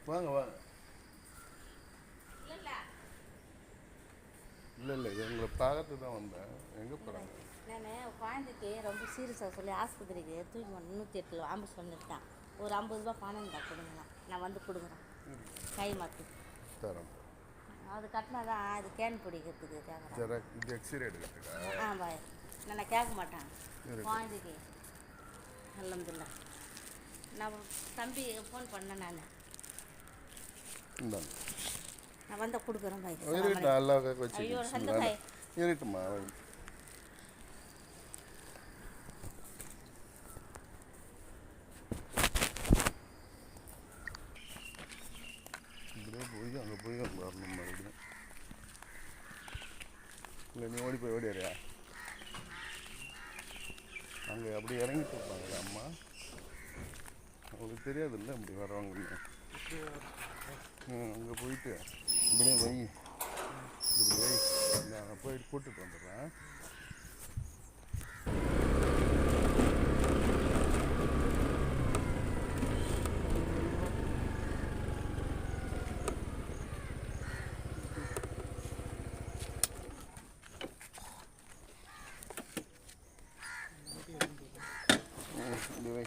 வாங்க வாங்க. இல்லை எங்களை பார்க்கறதுக்கு தான் வந்தேன். எங்கே போகிறாங்க? நான் குழந்தைக்கு ரொம்ப சீரியஸாக சொல்லி ஆஸ்பத்திரிக்கு தூக்கி 108 ஆம்புலன்ஸ் பண்ணியிருக்கேன். ஒரு 50 ரூபா பணம் தான் கொடுங்கண்ணா, நான் வந்து கொடுக்குறேன். கை மாற்றி தரோம். அது கட்டினா தான் அது கேன் பிடிக்கிறதுக்கு கேட்குறேன். இது எக்ஸ்ரே எடுக்கிறதுக்கா? பாய் நான் கேட்க மாட்டேன் குழந்தைக்கு. நல்லதில்லை. நான் தம்பி ஃபோன் பண்ணேன். நான் வந்த கொடுக்குறேன் பாய். நல்லா ஐயோ சந்த பாய் இருட்டுமா. இப்படியே போய் அங்கே போய் வரணும் மறுபடியும். இல்லை நீ ஓடி போய் ஓடியாரியா? அங்கே அப்படி இறங்கிட்டு இருப்பாங்க அம்மா. அவங்களுக்கு தெரியாதுல்ல அப்படி வர்றவங்க. அங்கே போயிட்டு இப்படியே வை, இப்படி வை, நான் போயிட்டு கூப்பிட்டுட்டு வந்துடுறேன். இப்படி வை.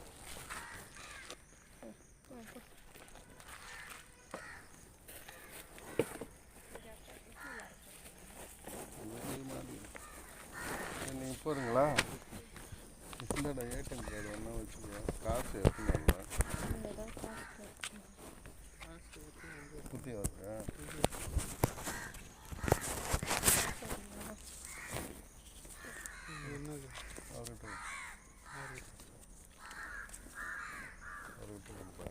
நீங்கள் போகிறீங்களா? இல்லைடா, ஏடிஎம் கார்டு வேணா வச்சுக்கோ. காசு எடுத்துனாங்களா? குத்தி வருது. அவர்கிட்ட கொடுப்பா.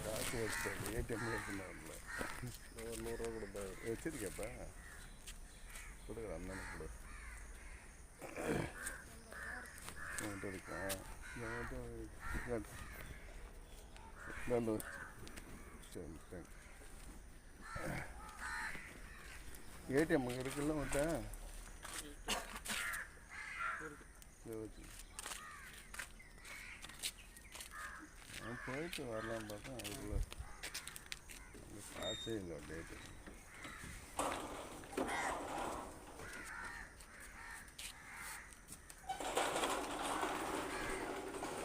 காசு வச்சுட்டாரு. ஏடிஎம் எடுத்துனாங்கல்ல, ஒரு 100 ரூபா கொடுப்பா. வச்சிருக்கேப்பா, கொடுக்குறேன். அண்ணனுக்கு கொடு. என்கிட்ட இருக்கேன். சரி தேங்க்ஸ். ஏடிஎம் இருக்குல்ல மட்டும் வச்சு போயிட்டு வரலான்னு பார்த்தேன். அதுக்குள்ள காசே இல்லை. டேட்டு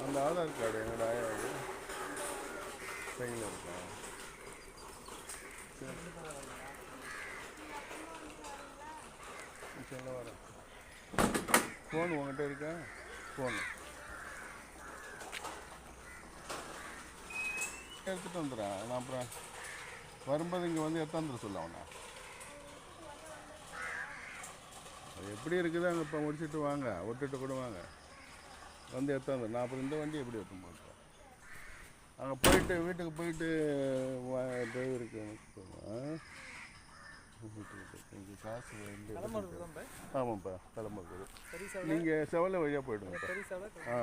அந்த ஆதார் கார்டு என்னோட ஆயாவது கையில் இருக்கா? சொல்ல வரேன். ஃபோன் உங்கள்கிட்ட இருக்கா? ஃபோனு எடுத்துகிட்டு வந்துடுறேன். நான் அப்புறம் வரும்போது இங்கே வந்து எடுத்தாந்துட சொல்ல அவனை. அது எப்படி இருக்குது அங்கே இப்போ முடிச்சுட்டு வாங்க, விட்டுட்டு கூட வாங்க, வந்து எடுத்தாந்து. நான் அப்புறம் இந்த வண்டி எப்படி எடுத்து போட்டேன். அங்கே போயிட்டு வீட்டுக்கு போயிட்டு டிரைவருக்கு கொஞ்சம் காசு ஆமாம்ப்பா, கிளம்புறது. நீங்கள் செவலை வழியாக போய்டுங்கப்பா.